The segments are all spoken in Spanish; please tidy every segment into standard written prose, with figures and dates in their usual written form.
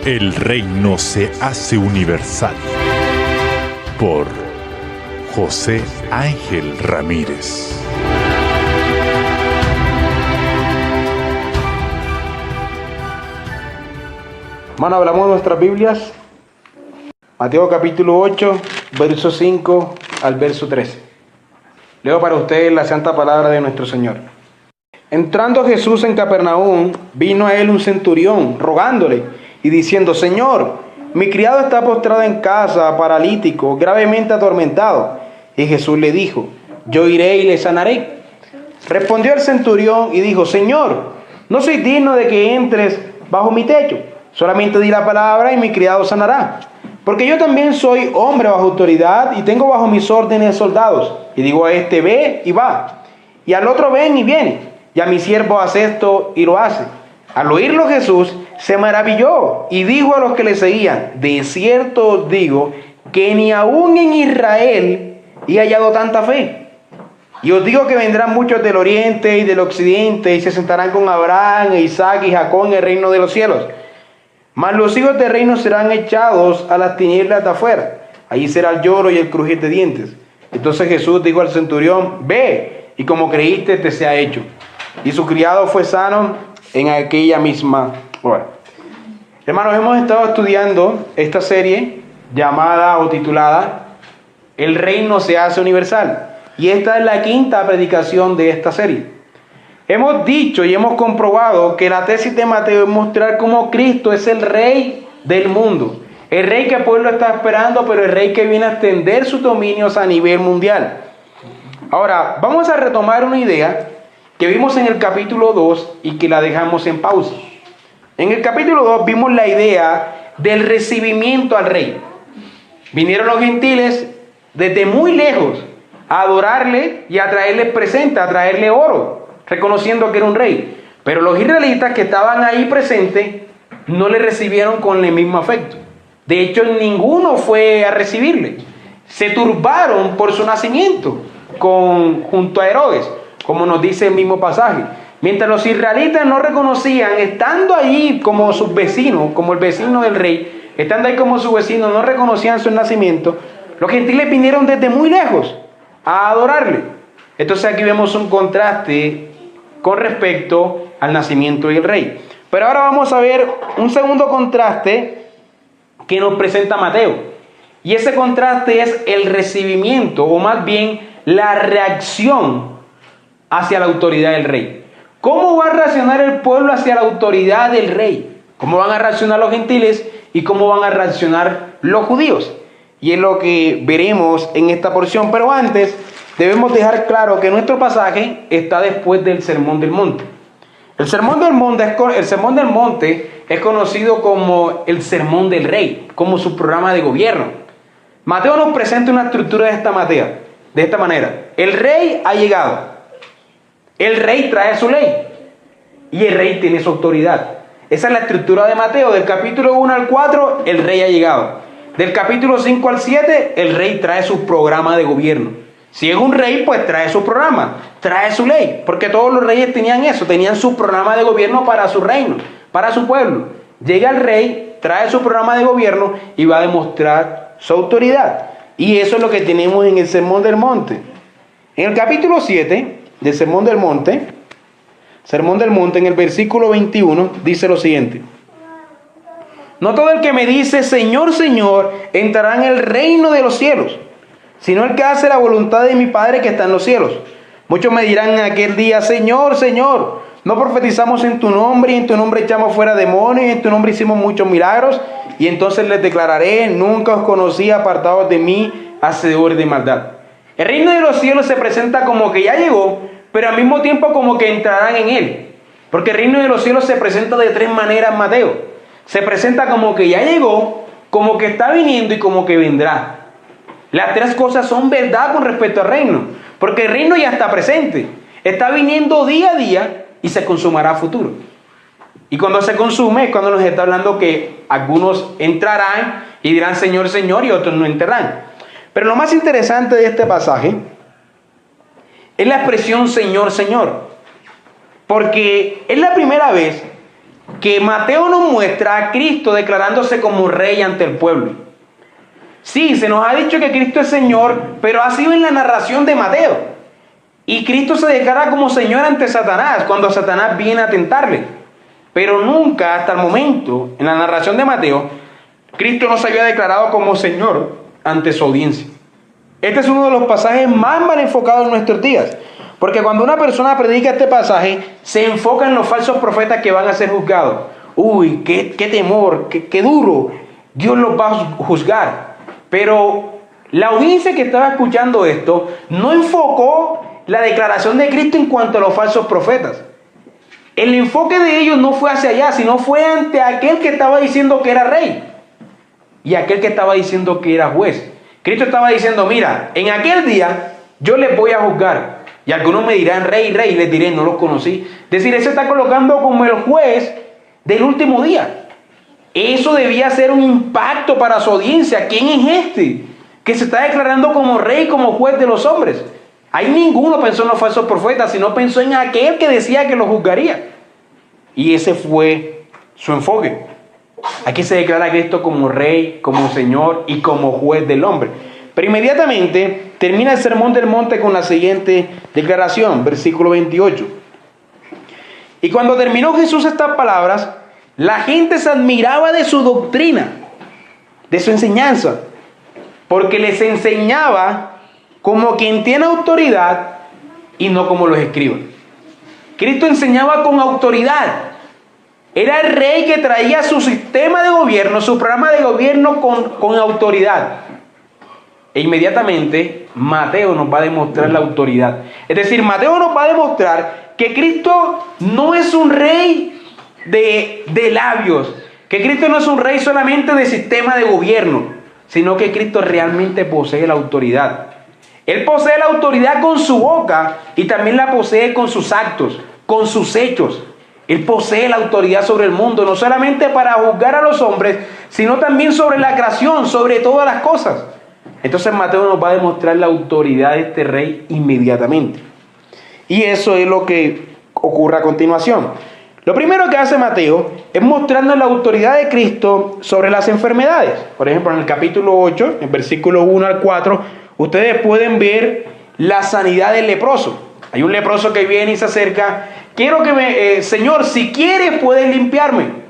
El reino se hace universal por José Ángel Ramírez. Hermano, hablamos de nuestras Biblias. Mateo capítulo 8, verso 5 al verso 13. Leo para ustedes la santa palabra de nuestro Señor. Entrando Jesús en Capernaum, vino a él un centurión, rogándole y diciendo: Señor, mi criado está postrado en casa, paralítico, gravemente atormentado. Y Jesús le dijo: yo iré y le sanaré. Respondió el centurión y dijo: Señor, no soy digno de que entres bajo mi techo. Solamente di la palabra y mi criado sanará. Porque yo también soy hombre bajo autoridad y tengo bajo mis órdenes soldados. Y digo a este: ve y va. Y al otro: ven y viene. Y a mi siervo: haz esto, y lo hace. Al oírlo Jesús se maravilló y dijo a los que le seguían: de cierto os digo que ni aún en Israel he hallado tanta fe. Y os digo que vendrán muchos del oriente y del occidente y se sentarán con Abraham, e Isaac y Jacob en el reino de los cielos. Mas los hijos del reino serán echados a las tinieblas de afuera. Allí será el lloro y el crujir de dientes. Entonces Jesús dijo al centurión: ve, y como creíste te sea hecho. Y su criado fue sano en aquella misma hora. Hermanos, hemos estado estudiando esta serie llamada o titulada El reino se hace universal. Y esta es la quinta predicación de esta serie. Hemos dicho y hemos comprobado que la tesis de Mateo es mostrar cómo Cristo es el rey del mundo. El rey que el pueblo está esperando, pero el rey que viene a extender sus dominios a nivel mundial. Ahora, vamos a retomar una idea que vimos en el capítulo 2 y que la dejamos en pausa. En el capítulo 2 vimos la idea del recibimiento al rey. Vinieron los gentiles desde muy lejos a adorarle y a traerle presente, a traerle oro, reconociendo que era un rey. Pero los israelitas que estaban ahí presentes no le recibieron con el mismo afecto. De hecho, ninguno fue a recibirle. Se turbaron por su nacimiento junto a Herodes, como nos dice el mismo pasaje. Mientras los israelitas no reconocían, estando allí como sus vecinos, como el vecino del rey, estando ahí como su vecino, no reconocían su nacimiento, los gentiles vinieron desde muy lejos a adorarle. Entonces aquí vemos un contraste con respecto al nacimiento del rey. Pero ahora vamos a ver un segundo contraste que nos presenta Mateo. Y ese contraste es el recibimiento, o más bien la reacción hacia la autoridad del rey. ¿Cómo va a reaccionar el pueblo hacia la autoridad del rey? ¿Cómo van a reaccionar los gentiles y cómo van a reaccionar los judíos? Y es lo que veremos en esta porción. Pero antes debemos dejar claro que nuestro pasaje está después del Sermón del Monte. El Sermón del Monte es conocido como el Sermón del Rey, como su programa de gobierno. Mateo nos presenta una estructura de esta manera. El rey ha llegado. El rey trae su ley. Y el rey tiene su autoridad. Esa es la estructura de Mateo. Del capítulo 1 al 4, el rey ha llegado. Del capítulo 5 al 7, el rey trae su programa de gobierno. Si es un rey, pues trae su programa, trae su ley. Porque todos los reyes tenían eso, tenían su programa de gobierno para su reino, para su pueblo. Llega el rey, trae su programa de gobierno y va a demostrar su autoridad. Y eso es lo que tenemos en el Sermón del Monte. En el capítulo 7 del Sermón del Monte, en el versículo 21, dice lo siguiente: no todo el que me dice Señor, Señor, entrará en el reino de los cielos, sino el que hace la voluntad de mi Padre que está en los cielos. Muchos me dirán en aquel día: Señor, Señor, ¿no profetizamos en tu nombre, y en tu nombre echamos fuera demonios, y en tu nombre hicimos muchos milagros? Y entonces les declararé: nunca os conocí, apartados de mí, hacedores de maldad. El reino de los cielos se presenta como que ya llegó, pero al mismo tiempo como que entrarán en él. Porque el reino de los cielos se presenta de tres maneras en Mateo. Se presenta como que ya llegó, como que está viniendo y como que vendrá. Las tres cosas son verdad con respecto al reino, porque el reino ya está presente, está viniendo día a día y se consumará a futuro. Y cuando se consume es cuando nos está hablando que algunos entrarán y dirán Señor, Señor, y otros no entrarán. Pero lo más interesante de este pasaje es la expresión Señor, Señor, porque es la primera vez que Mateo nos muestra a Cristo declarándose como rey ante el pueblo. Sí, se nos ha dicho que Cristo es Señor, pero ha sido en la narración de Mateo. Y Cristo se declara como Señor ante Satanás, cuando Satanás viene a tentarle. Pero nunca, hasta el momento, en la narración de Mateo, Cristo no se había declarado como Señor ante su audiencia. Este es uno de los pasajes más mal enfocados en nuestros días. Porque cuando una persona predica este pasaje, se enfoca en los falsos profetas que van a ser juzgados. Uy, qué temor, qué duro. Dios los va a juzgar. Pero la audiencia que estaba escuchando esto no enfocó la declaración de Cristo en cuanto a los falsos profetas. El enfoque de ellos no fue hacia allá, sino fue ante aquel que estaba diciendo que era rey y aquel que estaba diciendo que era juez. Cristo estaba diciendo, mira, en aquel día yo les voy a juzgar. Y algunos me dirán, rey, rey, y les diré, no los conocí. Es decir, él se está colocando como el juez del último día. Eso debía ser un impacto para su audiencia. ¿Quién es este que se está declarando como rey, como juez de los hombres? Ahí ninguno pensó en los falsos profetas, sino pensó en aquel que decía que los juzgaría. Y ese fue su enfoque. Aquí se declara a Cristo como rey, como Señor y como juez del hombre. Pero inmediatamente termina el sermón del monte con la siguiente declaración, versículo 28. Y cuando terminó Jesús estas palabras, la gente se admiraba de su doctrina, de su enseñanza, porque les enseñaba como quien tiene autoridad y no como los escribas. Cristo enseñaba con autoridad. Era el rey que traía su sistema de gobierno, su programa de gobierno con autoridad. E inmediatamente Mateo nos va a demostrar la autoridad. Es decir, Mateo nos va a demostrar que Cristo no es un rey de labios, que Cristo no es un rey solamente de sistema de gobierno, sino que Cristo realmente posee la autoridad. Él posee la autoridad con su boca y también la posee con sus actos, con sus hechos. Él posee la autoridad sobre el mundo, no solamente para juzgar a los hombres, sino también sobre la creación, sobre todas las cosas. Entonces Mateo nos va a demostrar la autoridad de este rey inmediatamente. Y eso es lo que ocurre a continuación. Lo primero que hace Mateo es mostrarnos la autoridad de Cristo sobre las enfermedades. Por ejemplo, en el capítulo 8, en versículos 1 al 4, ustedes pueden ver la sanidad del leproso. Hay un leproso que viene y se acerca. Quiero que Señor, si quieres puedes limpiarme.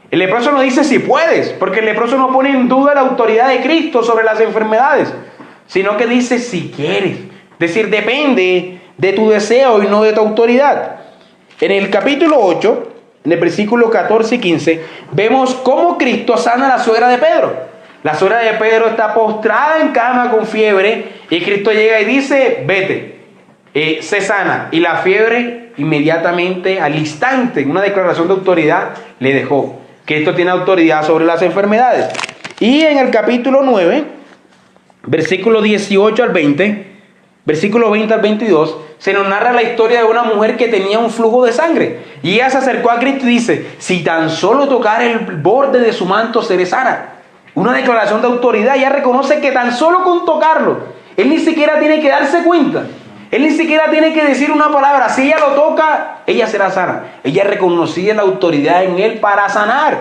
El leproso no dice si puedes, porque el leproso no pone en duda la autoridad de Cristo sobre las enfermedades, sino que dice si quieres. Es decir, depende de tu deseo y no de tu autoridad. En el capítulo 8, en el versículo 14 y 15, vemos cómo Cristo sana a la suegra de Pedro. La suegra de Pedro está postrada en cama con fiebre y Cristo llega y dice, vete, se sana. Y la fiebre inmediatamente, al instante, en una declaración de autoridad, le dejó. Cristo tiene autoridad sobre las enfermedades. Y en el capítulo 9, versículo 18 al 20, versículo 20 al 22, se nos narra la historia de una mujer que tenía un flujo de sangre. Y ella se acercó a Cristo y dice, si tan solo tocar el borde de su manto seré sana. Una declaración de autoridad. Ella reconoce que tan solo con tocarlo, él ni siquiera tiene que darse cuenta. Él ni siquiera tiene que decir una palabra. Si ella lo toca, ella será sana. Ella reconocía la autoridad en él para sanar.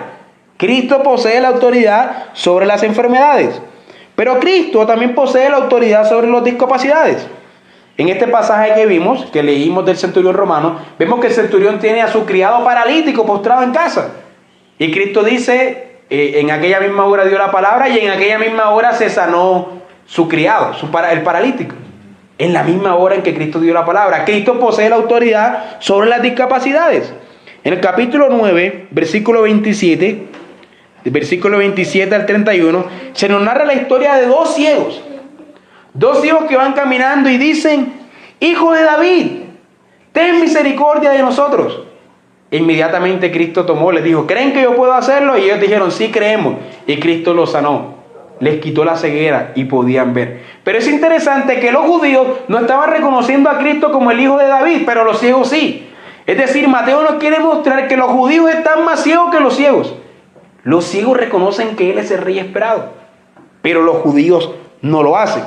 Cristo posee la autoridad sobre las enfermedades. Pero Cristo también posee la autoridad sobre las discapacidades. En este pasaje que vimos, que leímos del centurión romano, vemos que el centurión tiene a su criado paralítico postrado en casa. Y Cristo dice, en aquella misma hora dio la palabra y en aquella misma hora se sanó su criado, el paralítico. En la misma hora en que Cristo dio la palabra. Cristo posee la autoridad sobre las discapacidades. En el capítulo 9, versículo 27, del versículo 27 al 31, se nos narra la historia de dos ciegos. Dos ciegos que van caminando y dicen, Hijo de David, ten misericordia de nosotros. E inmediatamente Cristo tomó, les dijo, ¿creen que yo puedo hacerlo? Y ellos dijeron, sí creemos. Y Cristo los sanó. Les quitó la ceguera y podían ver. Pero es interesante que los judíos no estaban reconociendo a Cristo como el Hijo de David, pero los ciegos sí. Es decir, Mateo nos quiere mostrar que los judíos están más ciegos que los ciegos. Los ciegos reconocen que Él es el Rey esperado, pero los judíos no lo hacen.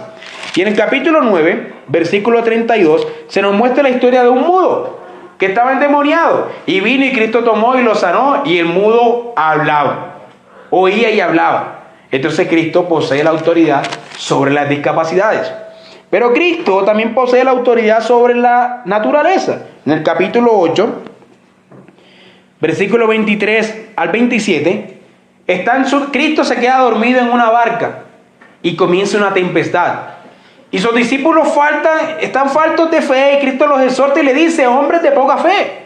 Y en el capítulo 9, versículo 32, se nos muestra la historia de un mudo que estaba endemoniado. Y vino y Cristo tomó y lo sanó, y el mudo hablaba, oía y hablaba. Entonces Cristo posee la autoridad sobre las discapacidades. Pero Cristo también posee la autoridad sobre la naturaleza. En el capítulo 8, versículo 23 al 27, Cristo se queda dormido en una barca y comienza una tempestad. Y sus discípulos están faltos de fe, y Cristo los exhorta y le dice: hombres de poca fe.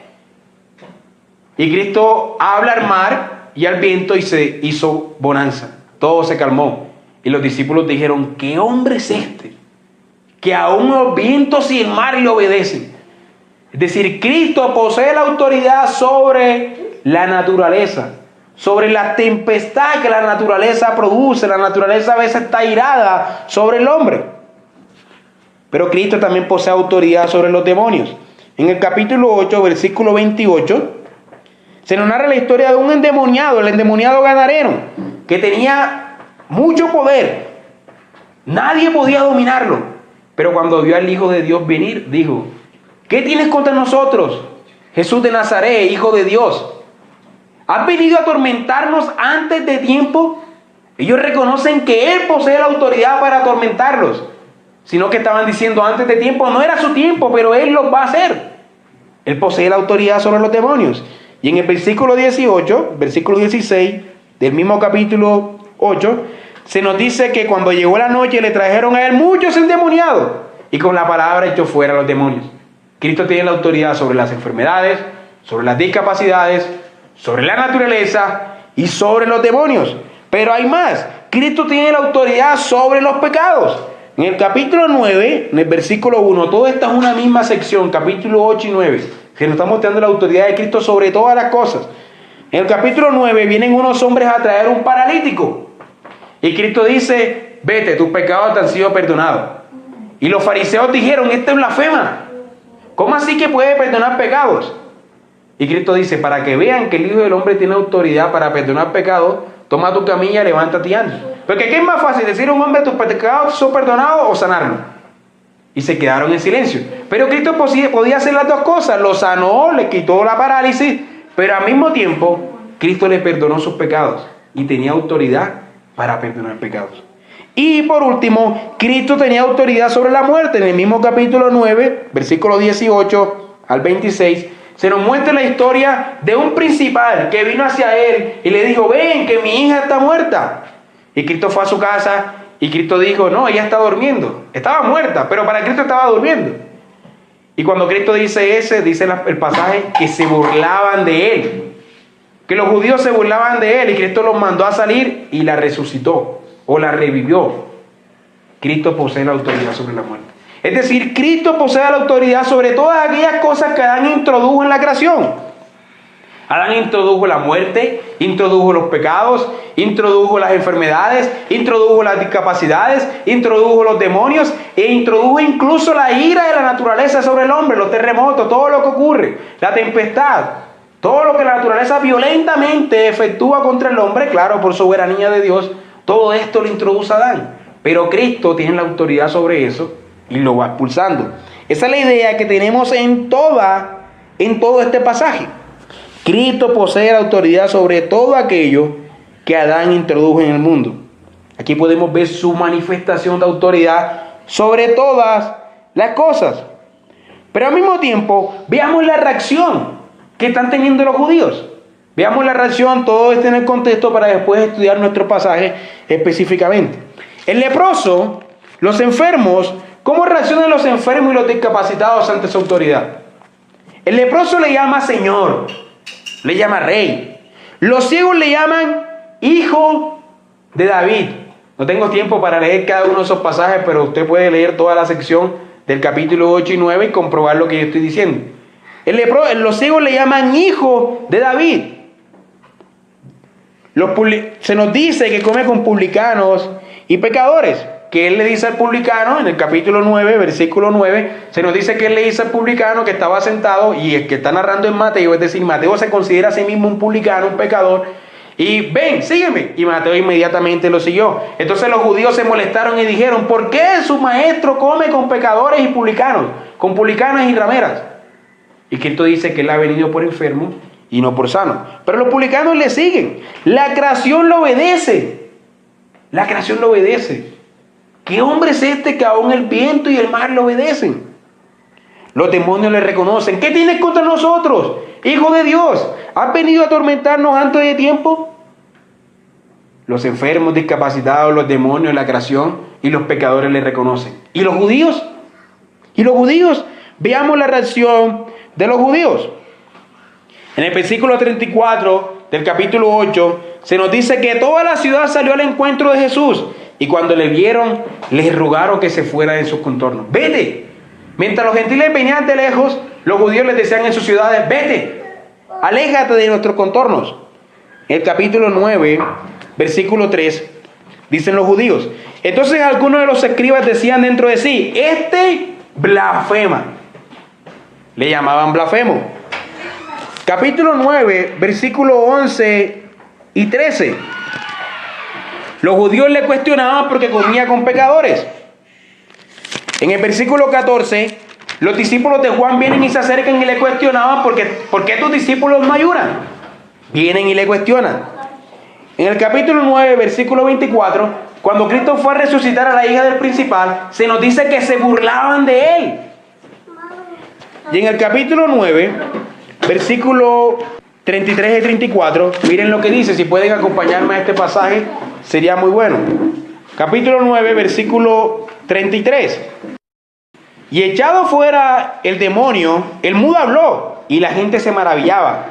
Y Cristo habla al mar y al viento y se hizo bonanza. Todo se calmó. Y los discípulos dijeron: ¿qué hombre es este, que aún los vientos y el mar le obedecen? Es decir, Cristo posee la autoridad sobre la naturaleza, sobre la tempestad que la naturaleza produce. La naturaleza a veces está irada sobre el hombre. Pero Cristo también posee autoridad sobre los demonios. En el capítulo 8, versículo 28, se nos narra la historia de un endemoniado, el endemoniado gadareno, que tenía mucho poder. Nadie podía dominarlo. Pero cuando vio al Hijo de Dios venir, dijo: ¿qué tienes contra nosotros, Jesús de Nazaret, Hijo de Dios? ¿Has venido a atormentarnos antes de tiempo? Ellos reconocen que Él posee la autoridad para atormentarlos, sino que estaban diciendo: antes de tiempo no era su tiempo, pero Él los va a hacer. Él posee la autoridad sobre los demonios. Y en el versículo 18, versículo 16 del mismo capítulo 8, se nos dice que cuando llegó la noche le trajeron a Él muchos endemoniados, y con la palabra echó fuera a los demonios. Cristo tiene la autoridad sobre las enfermedades, sobre las discapacidades, sobre la naturaleza y sobre los demonios. Pero hay más. Cristo tiene la autoridad sobre los pecados. En el capítulo 9, en el versículo 1, todo esto es una misma sección, capítulo 8 y 9, que nos está mostrando la autoridad de Cristo sobre todas las cosas. En el capítulo 9 vienen unos hombres a traer un paralítico. Y Cristo dice: vete, tus pecados te han sido perdonados. Y los fariseos dijeron: esta es blasfema. ¿Cómo así que puede perdonar pecados? Y Cristo dice: para que vean que el Hijo del Hombre tiene autoridad para perdonar pecados, toma tu camilla, levántate y anda. Porque ¿qué es más fácil? ¿Decir a un hombre tus pecados son perdonados o sanarlo? Y se quedaron en silencio. Pero Cristo podía hacer las dos cosas. Lo sanó, le quitó la parálisis, pero al mismo tiempo Cristo le perdonó sus pecados y tenía autoridad para perdonar pecados. Y por último, Cristo tenía autoridad sobre la muerte. En el mismo capítulo 9, versículo 18 al 26, se nos muestra la historia de un principal que vino hacia Él y le dijo: ven, que mi hija está muerta. Y Cristo fue a su casa y Cristo dijo: no, ella está durmiendo. Estaba muerta, pero para Cristo estaba durmiendo. Y cuando Cristo dice el pasaje, que se burlaban de Él, que los judíos se burlaban de Él, y Cristo los mandó a salir y la resucitó o la revivió. Cristo posee la autoridad sobre la muerte. Es decir, Cristo posee la autoridad sobre todas aquellas cosas que Adán introdujo en la creación. Adán introdujo la muerte, introdujo los pecados, introdujo las enfermedades, introdujo las discapacidades, introdujo los demonios e introdujo incluso la ira de la naturaleza sobre el hombre, los terremotos, todo lo que ocurre, la tempestad, todo lo que la naturaleza violentamente efectúa contra el hombre, claro, por soberanía de Dios, todo esto lo introduce Adán. Pero Cristo tiene la autoridad sobre eso y lo va expulsando. Esa es la idea que tenemos en todo este pasaje. Cristo posee la autoridad sobre todo aquello que Adán introdujo en el mundo. Aquí podemos ver su manifestación de autoridad sobre todas las cosas. Pero al mismo tiempo, veamos la reacción que están teniendo los judíos. Veamos la reacción, todo esto en el contexto, para después estudiar nuestro pasaje específicamente. El leproso, los enfermos, ¿cómo reaccionan los enfermos y los discapacitados ante su autoridad? El leproso le llama Señor, le llama Rey. Los ciegos le llaman Hijo de David. No tengo tiempo para leer cada uno de esos pasajes, pero usted puede leer toda la sección del capítulo 8 y 9 y comprobar lo que yo estoy diciendo. Los ciegos le llaman Hijo de David. Se nos dice que come con publicanos y pecadores. Que él le dice al publicano, en el capítulo 9, versículo 9, se nos dice que él le dice al publicano que estaba sentado, y el que está narrando en Mateo, es decir, Mateo se considera a sí mismo un publicano, un pecador, y ven, sígueme, y Mateo inmediatamente lo siguió. Entonces los judíos se molestaron y dijeron: ¿por qué su maestro come con pecadores y publicanos, con publicanas y rameras? Y Cristo dice que Él ha venido por enfermo y no por sano. Pero los publicanos le siguen. La creación lo obedece. La creación lo obedece. ¿Qué hombre es este que aún el viento y el mar lo obedecen? Los demonios le reconocen. ¿Qué tienes contra nosotros, Hijo de Dios? ¿Has venido a atormentarnos antes de tiempo? Los enfermos, discapacitados, los demonios, la creación y los pecadores le reconocen. ¿Y los judíos? ¿Y los judíos? Veamos la reacción de los judíos. En el versículo 34 del capítulo 8 se nos dice que toda la ciudad salió al encuentro de Jesús y cuando le vieron, les rogaron que se fuera de sus contornos. ¡Vete! Mientras los gentiles venían de lejos, los judíos les decían en sus ciudades: ¡vete! ¡Aléjate de nuestros contornos! En el capítulo 9, versículo 3, dicen los judíos: entonces algunos de los escribas decían dentro de sí: este blasfema. Le llamaban blasfemo. Capítulo 9, versículo 11 y 13. Los judíos le cuestionaban porque comía con pecadores. En el versículo 14, los discípulos de Juan vienen y se acercan y le cuestionaban ¿por qué tus discípulos no ayunan? Vienen y le cuestionan. En el capítulo 9, versículo 24, cuando Cristo fue a resucitar a la hija del principal, se nos dice que se burlaban de él. Y en el capítulo 9, versículo 33 y 34, miren lo que dice. Si pueden acompañarme a este pasaje, sería muy bueno. Capítulo 9, versículo 33. Y echado fuera el demonio, el mudo habló, y la gente se maravillaba.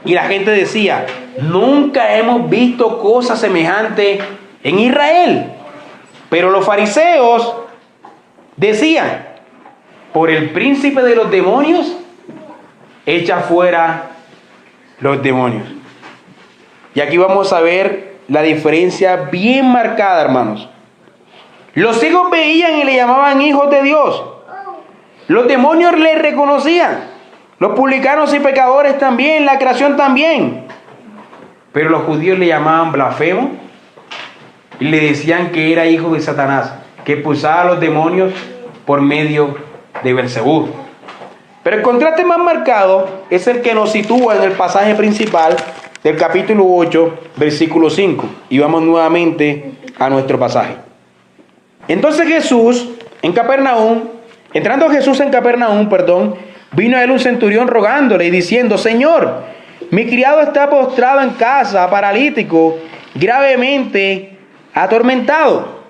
Y la gente decía: nunca hemos visto cosa semejante en Israel. Pero los fariseos decían: por el príncipe de los demonios, echa fuera los demonios. Y aquí vamos a ver la diferencia bien marcada, hermanos. Los ciegos veían y le llamaban hijos de Dios. Los demonios le reconocían. Los publicanos y pecadores también, la creación también. Pero los judíos le llamaban blasfemo y le decían que era hijo de Satanás, que expulsaba a los demonios por medio de Belcebú. Pero el contraste más marcado es el que nos sitúa en el pasaje principal del capítulo 8, versículo 5. Y vamos nuevamente a nuestro pasaje. Entonces entrando Jesús en Capernaum, vino a él un centurión rogándole y diciendo: Señor, mi criado está postrado en casa, paralítico, gravemente atormentado.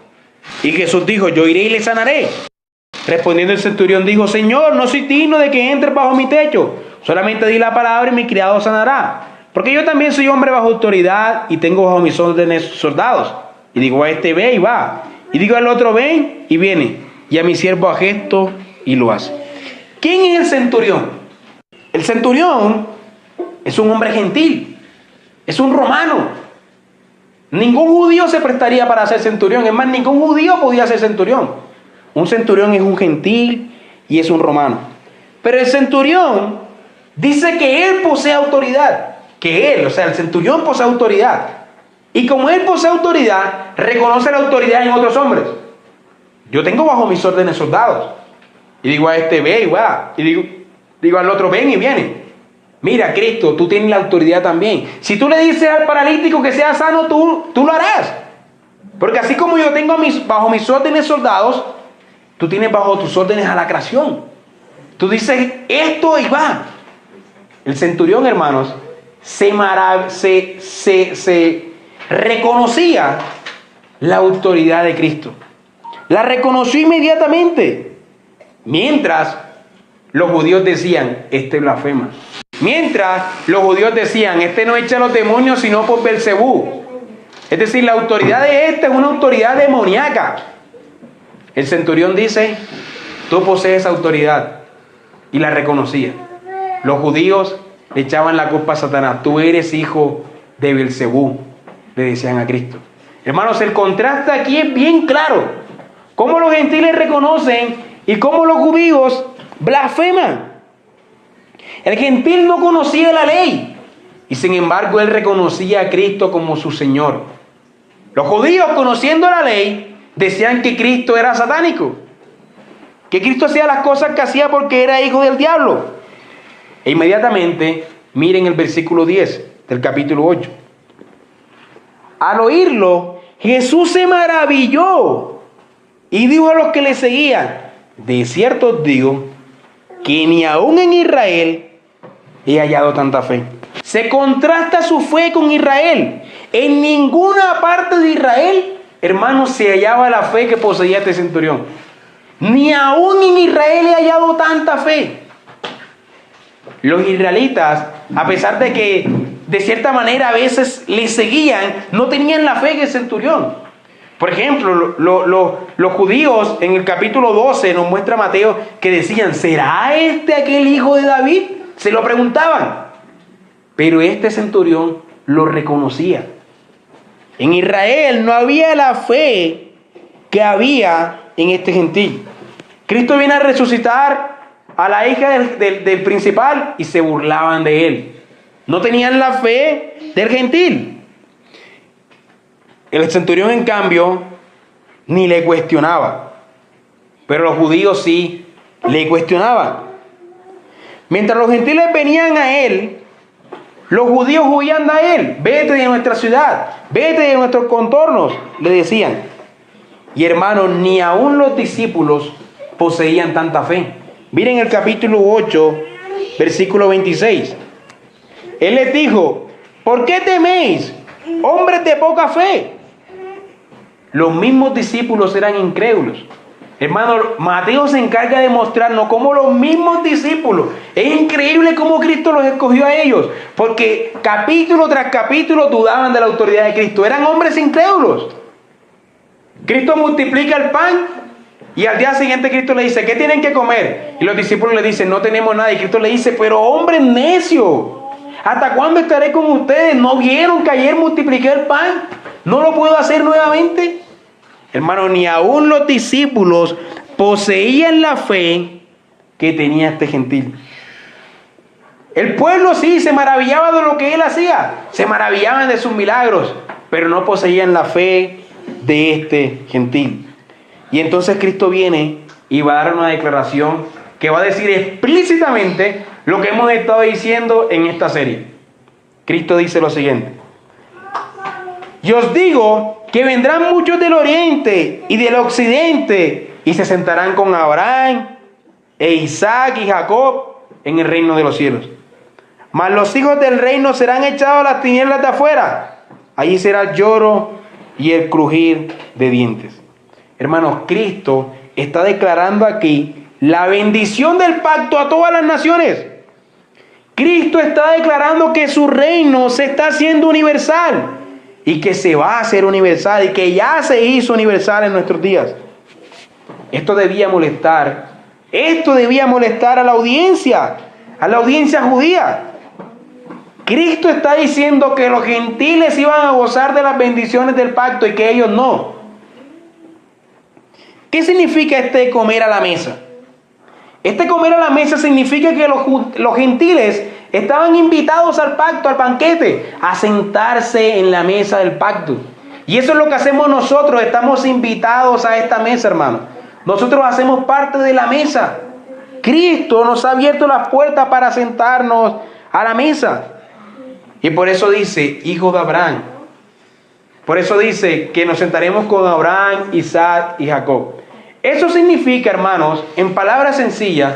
Y Jesús dijo: yo iré y le sanaré. Respondiendo el centurión dijo: Señor, no soy digno de que entres bajo mi techo. Solamente di la palabra y mi criado sanará. Porque yo también soy hombre bajo autoridad y tengo bajo mis órdenes soldados. Y digo a este: ve y va. Y digo al otro: ven y viene. Y a mi siervo haz esto y lo hace. ¿Quién es el centurión? El centurión es un hombre gentil. Es un romano. Ningún judío se prestaría para ser centurión. Es más, ningún judío podía ser centurión. Un centurión es un gentil y es un romano. Pero el centurión dice que él posee autoridad. El centurión posee autoridad. Y como él posee autoridad, reconoce la autoridad en otros hombres. Yo tengo bajo mis órdenes soldados. Y digo a este: ve y va. Y digo al otro: ven y viene. Mira, Cristo, tú tienes la autoridad también. Si tú le dices al paralítico que sea sano, tú lo harás. Porque así como yo tengo bajo mis órdenes soldados, tú tienes bajo tus órdenes a la creación. Tú dices esto y va. El centurión, hermanos, se reconocía la autoridad de Cristo. La reconoció inmediatamente. Mientras los judíos decían: este blasfema. Mientras los judíos decían: este no echa los demonios sino por Belcebú. Es decir, la autoridad de este es una autoridad demoníaca. El centurión dice: tú posees autoridad. Y la reconocía. Los judíos le echaban la culpa a Satanás: tú eres hijo de Belcebú, le decían a Cristo. Hermanos, el contraste aquí es bien claro. Cómo los gentiles reconocen y cómo los judíos blasfeman. El gentil no conocía la ley y sin embargo él reconocía a Cristo como su Señor. Los judíos, conociendo la ley, decían que Cristo era satánico, que Cristo hacía las cosas que hacía porque era hijo del diablo. E inmediatamente, miren el versículo 10 del capítulo 8. Al oírlo, Jesús se maravilló y dijo a los que le seguían: de cierto os digo que ni aún en Israel he hallado tanta fe. Se contrasta su fe con Israel. En ninguna parte de Israel, hermanos, se hallaba la fe que poseía este centurión. Ni aún en Israel he hallado tanta fe. Los israelitas, a pesar de que de cierta manera a veces le seguían, no tenían la fe que el centurión. Por ejemplo, los judíos en el capítulo 12 nos muestra Mateo que decían: ¿será este aquel hijo de David? Se lo preguntaban. Pero este centurión lo reconocía. En Israel no había la fe que había en este gentil. Cristo viene a resucitar a la hija del principal y se burlaban de él. No tenían la fe del gentil. El centurión, en cambio, ni le cuestionaba. Pero los judíos sí le cuestionaban. Mientras los gentiles venían a él, los judíos huían de él. Vete de nuestra ciudad, vete de nuestros contornos, le decían. Y hermanos, ni aún los discípulos poseían tanta fe. Miren el capítulo 8, versículo 26. Él les dijo: ¿por qué teméis, hombres de poca fe? Los mismos discípulos eran incrédulos. Hermano, Mateo se encarga de mostrarnos cómo los mismos discípulos, es increíble cómo Cristo los escogió a ellos, porque capítulo tras capítulo dudaban de la autoridad de Cristo. Eran hombres incrédulos. Cristo multiplica el pan y al día siguiente Cristo le dice: ¿qué tienen que comer? Y los discípulos le dicen: no tenemos nada. Y Cristo le dice: pero hombres necios, ¿hasta cuándo estaré con ustedes? ¿No vieron que ayer multipliqué el pan? ¿No lo puedo hacer nuevamente? Hermano, ni aún los discípulos poseían la fe que tenía este gentil. El pueblo sí se maravillaba de lo que él hacía, se maravillaban de sus milagros, pero no poseían la fe de este gentil. Y entonces Cristo viene y va a dar una declaración que va a decir explícitamente lo que hemos estado diciendo en esta serie. Cristo dice lo siguiente: y os digo que vendrán muchos del oriente y del occidente y se sentarán con Abraham e Isaac y Jacob en el reino de los cielos. Mas los hijos del reino serán echados a las tinieblas de afuera. Allí será el lloro y el crujir de dientes. Hermanos, Cristo está declarando aquí la bendición del pacto a todas las naciones. Cristo está declarando que su reino se está haciendo universal y que se va a hacer universal y que ya se hizo universal en nuestros días. Esto debía molestar a la audiencia judía. Cristo está diciendo que los gentiles iban a gozar de las bendiciones del pacto y que ellos no. ¿Qué significa este comer a la mesa? Este comer a la mesa significa que los gentiles estaban invitados al pacto, al banquete, a sentarse en la mesa del pacto. Y eso es lo que hacemos nosotros, estamos invitados a esta mesa, hermano. Nosotros hacemos parte de la mesa. Cristo nos ha abierto las puertas para sentarnos a la mesa. Y por eso dice, hijo de Abraham. Por eso dice que nos sentaremos con Abraham, Isaac y Jacob. Eso significa, hermanos, en palabras sencillas,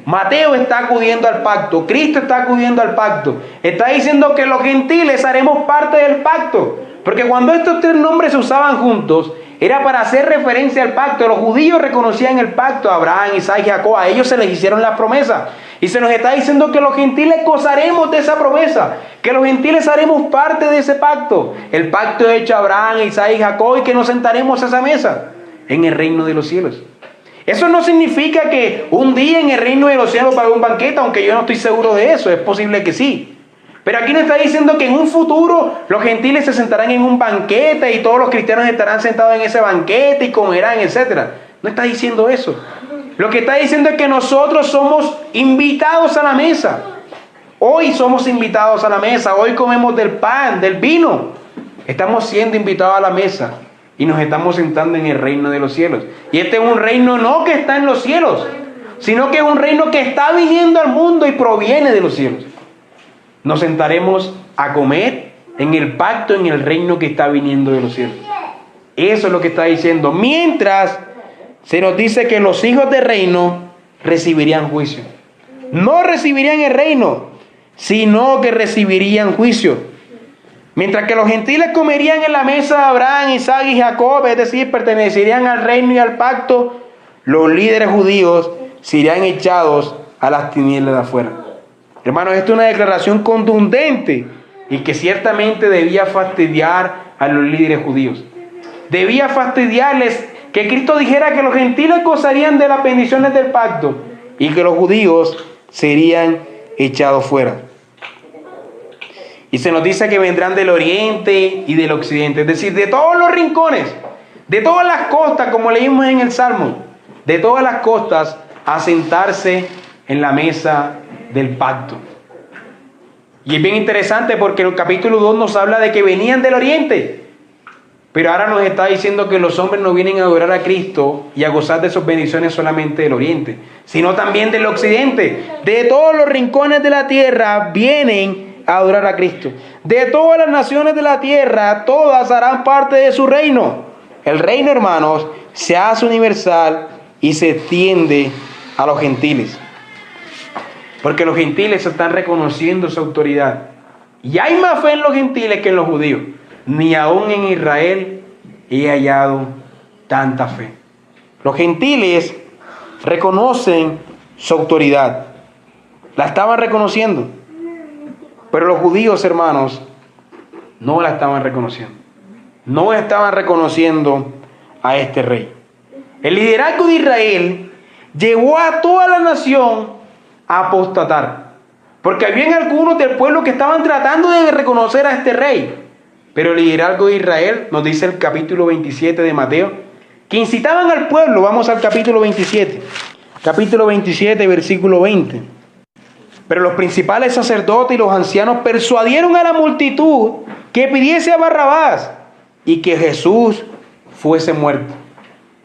Mateo está acudiendo al pacto, Cristo está acudiendo al pacto. Está diciendo que los gentiles haremos parte del pacto. Porque cuando estos tres nombres se usaban juntos, era para hacer referencia al pacto. Los judíos reconocían el pacto, Abraham, Isaac y Jacob. A ellos se les hicieron las promesas. Y se nos está diciendo que los gentiles gozaremos de esa promesa, que los gentiles haremos parte de ese pacto. El pacto hecho a Abraham, Isaac y Jacob, y que nos sentaremos a esa mesa en el reino de los cielos. Eso no significa que un día en el reino de los cielos va a haber un banquete, aunque yo no estoy seguro de eso. Es posible que sí. Pero aquí nos está diciendo que en un futuro los gentiles se sentarán en un banquete y todos los cristianos estarán sentados en ese banquete y comerán, etc. No está diciendo eso. Lo que está diciendo es que nosotros somos invitados a la mesa. Hoy somos invitados a la mesa. Hoy comemos del pan, del vino. Estamos siendo invitados a la mesa. Y nos estamos sentando en el reino de los cielos. Y este es un reino no que está en los cielos, sino que es un reino que está viniendo al mundo y proviene de los cielos. Nos sentaremos a comer en el pacto, en el reino que está viniendo de los cielos. Eso es lo que está diciendo. Mientras se nos dice que los hijos del reino recibirían juicio. No recibirían el reino, sino que recibirían juicio. Mientras que los gentiles comerían en la mesa de Abraham, Isaac y Jacob, es decir, pertenecerían al reino y al pacto, los líderes judíos serían echados a las tinieblas de afuera. Hermanos, esto es una declaración contundente y que ciertamente debía fastidiar a los líderes judíos. Debía fastidiarles que Cristo dijera que los gentiles gozarían de las bendiciones del pacto y que los judíos serían echados fuera. Y se nos dice que vendrán del oriente y del occidente, es decir, de todos los rincones, de todas las costas, como leímos en el Salmo, de todas las costas a sentarse en la mesa del pacto. Y es bien interesante porque en el capítulo 2 nos habla de que venían del oriente. Pero ahora nos está diciendo que los hombres no vienen a adorar a Cristo y a gozar de sus bendiciones solamente del oriente, sino también del occidente. De todos los rincones de la tierra vienen a adorar a Cristo. De todas las naciones de la tierra, todas harán parte de su reino. El reino, hermanos, se hace universal y se extiende a los gentiles. Porque los gentiles están reconociendo su autoridad. Y hay más fe en los gentiles que en los judíos. Ni aún en Israel he hallado tanta fe. Los gentiles reconocen su autoridad. La estaban reconociendo. Pero los judíos, hermanos, no la estaban reconociendo. No estaban reconociendo a este rey. El liderazgo de Israel llevó a toda la nación a apostatar. Porque habían algunos del pueblo que estaban tratando de reconocer a este rey. Pero el liderazgo de Israel, nos dice el capítulo 27 de Mateo, que incitaban al pueblo. Vamos al capítulo 27. Capítulo 27, versículo 20. Pero los principales sacerdotes y los ancianos persuadieron a la multitud que pidiese a Barrabás y que Jesús fuese muerto.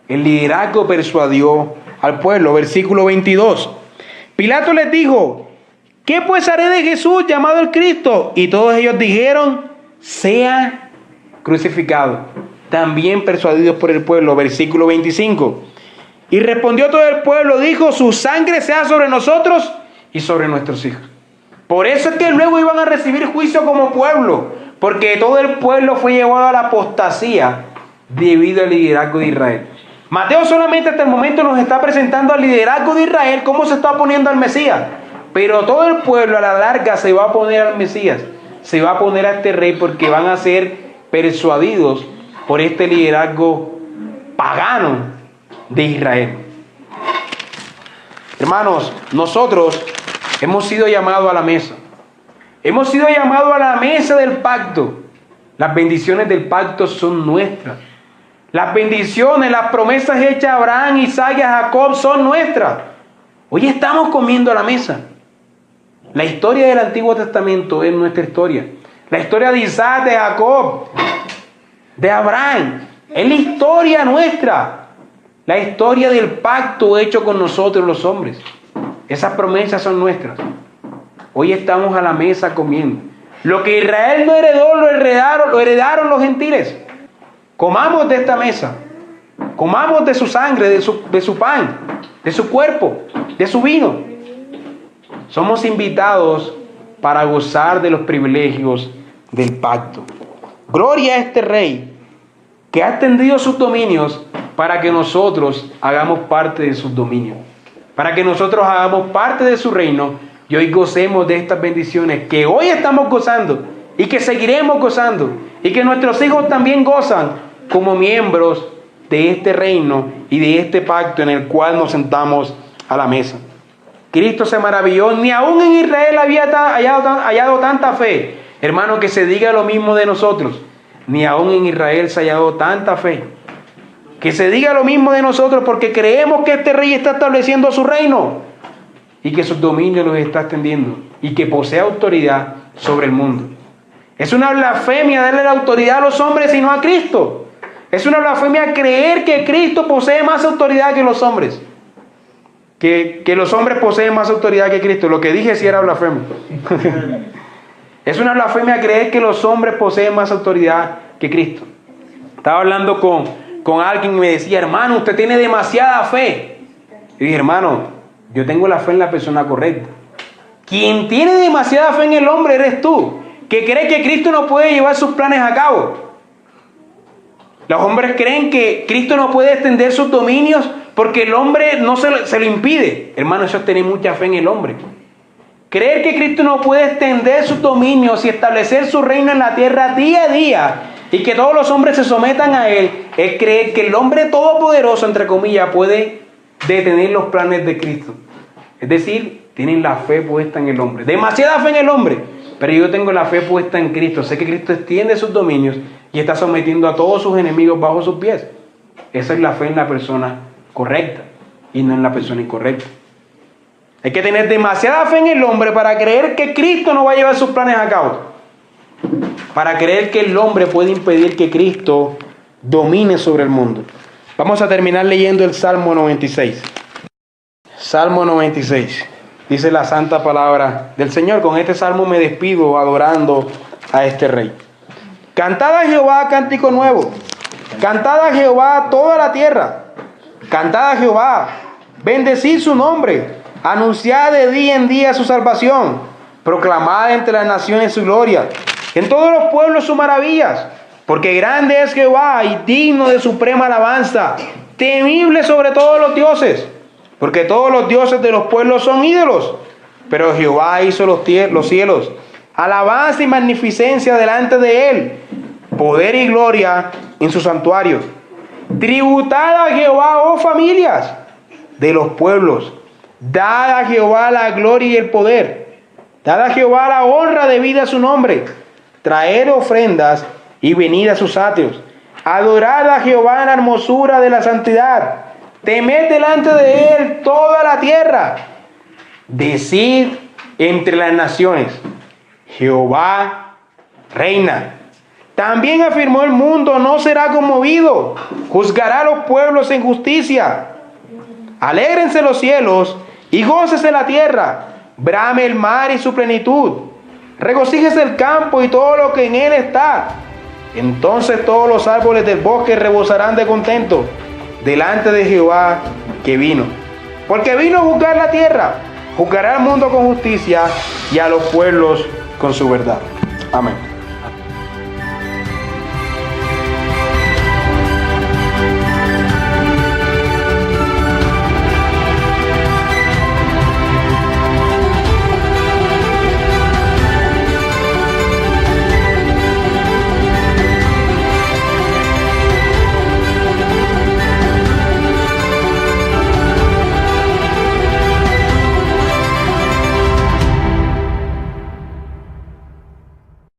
El liderazgo persuadió al pueblo. Versículo 22. Pilato les dijo: ¿qué pues haré de Jesús llamado el Cristo? Y todos ellos dijeron: sea crucificado. También persuadidos por el pueblo. Versículo 25. Y respondió todo el pueblo, dijo: su sangre sea sobre nosotros y sobre nuestros hijos. Por eso es que luego iban a recibir juicio como pueblo, porque todo el pueblo fue llevado a la apostasía debido al liderazgo de Israel. Mateo solamente hasta el momento nos está presentando al liderazgo de Israel, cómo se está poniendo al Mesías. Pero todo el pueblo a la larga se va a poner al Mesías, se va a poner a este rey, porque van a ser persuadidos por este liderazgo pagano de Israel. Hermanos, nosotros hemos sido llamados a la mesa. Hemos sido llamados a la mesa del pacto. Las bendiciones del pacto son nuestras. Las bendiciones, las promesas hechas a Abraham, Isaac y a Jacob son nuestras. Hoy estamos comiendo a la mesa. La historia del Antiguo Testamento es nuestra historia. La historia de Isaac, de Jacob, de Abraham, es la historia nuestra. La historia del pacto hecho con nosotros los hombres. Esas promesas son nuestras. Hoy estamos a la mesa comiendo. Lo que Israel no heredó, lo heredaron los gentiles. Comamos de esta mesa. Comamos de su sangre, de su pan, de su cuerpo, de su vino. Somos invitados para gozar de los privilegios del pacto. Gloria a este rey que ha extendido sus dominios para que nosotros hagamos parte de sus dominios, para que nosotros hagamos parte de su reino y hoy gocemos de estas bendiciones que hoy estamos gozando y que seguiremos gozando y que nuestros hijos también gozan como miembros de este reino y de este pacto en el cual nos sentamos a la mesa. Cristo se maravilló, ni aún en Israel había hallado tanta fe. Hermano, que se diga lo mismo de nosotros. Ni aún en Israel se ha hallado tanta fe. Que se diga lo mismo de nosotros, porque creemos que este rey está estableciendo su reino y que sus dominios los está extendiendo y que posee autoridad sobre el mundo. Es una blasfemia darle la autoridad a los hombres y no a Cristo. Es una blasfemia creer que Cristo posee más autoridad que los hombres. que los hombres poseen más autoridad que Cristo. Lo que dije sí era blasfemia. Es una blasfemia creer que los hombres poseen más autoridad que Cristo. Estaba hablando con alguien y me decía, hermano, usted tiene demasiada fe. Y dije, hermano, yo tengo la fe en la persona correcta. Quien tiene demasiada fe en el hombre eres tú, que cree que Cristo no puede llevar sus planes a cabo. Los hombres creen que Cristo no puede extender sus dominios porque el hombre no se lo impide. Hermano, eso es tener mucha fe en el hombre. Creer que Cristo no puede extender sus dominios y establecer su reino en la tierra día a día y que todos los hombres se sometan a Él, es creer que el hombre todopoderoso, entre comillas, puede detener los planes de Cristo. Es decir, tienen la fe puesta en el hombre. Demasiada fe en el hombre. Pero yo tengo la fe puesta en Cristo. Sé que Cristo extiende sus dominios y está sometiendo a todos sus enemigos bajo sus pies. Esa es la fe en la persona correcta y no en la persona incorrecta. Hay que tener demasiada fe en el hombre para creer que Cristo no va a llevar sus planes a cabo. Para creer que el hombre puede impedir que Cristo domine sobre el mundo. Vamos a terminar leyendo el Salmo 96. Salmo 96. Dice la santa palabra del Señor. Con este salmo me despido adorando a este Rey. Cantad a Jehová cántico nuevo. Cantad a Jehová toda la tierra. Cantad a Jehová. Bendecid su nombre. Anunciad de día en día su salvación. Proclamad entre las naciones su gloria. En todos los pueblos sus maravillas. Porque grande es Jehová y digno de suprema alabanza. Temible sobre todos los dioses. Porque todos los dioses de los pueblos son ídolos. Pero Jehová hizo los cielos. Alabanza y magnificencia delante de él. Poder y gloria en su santuario. Tributad a Jehová, oh familias de los pueblos. Dad a Jehová la gloria y el poder. Dad a Jehová la honra debida a su nombre. Traed ofrendas y venid a sus atrios. Adorad a Jehová en la hermosura de la santidad. Temed delante de él toda la tierra. Decid entre las naciones, Jehová reina. También afirmó el mundo, no será conmovido. Juzgará a los pueblos en justicia. Alégrense los cielos y gócese la tierra. Brame el mar y su plenitud. Regocíjese el campo y todo lo que en él está. Entonces todos los árboles del bosque rebosarán de contento delante de Jehová que vino. Porque vino a juzgar la tierra. Juzgará al mundo con justicia y a los pueblos con su verdad. Amén.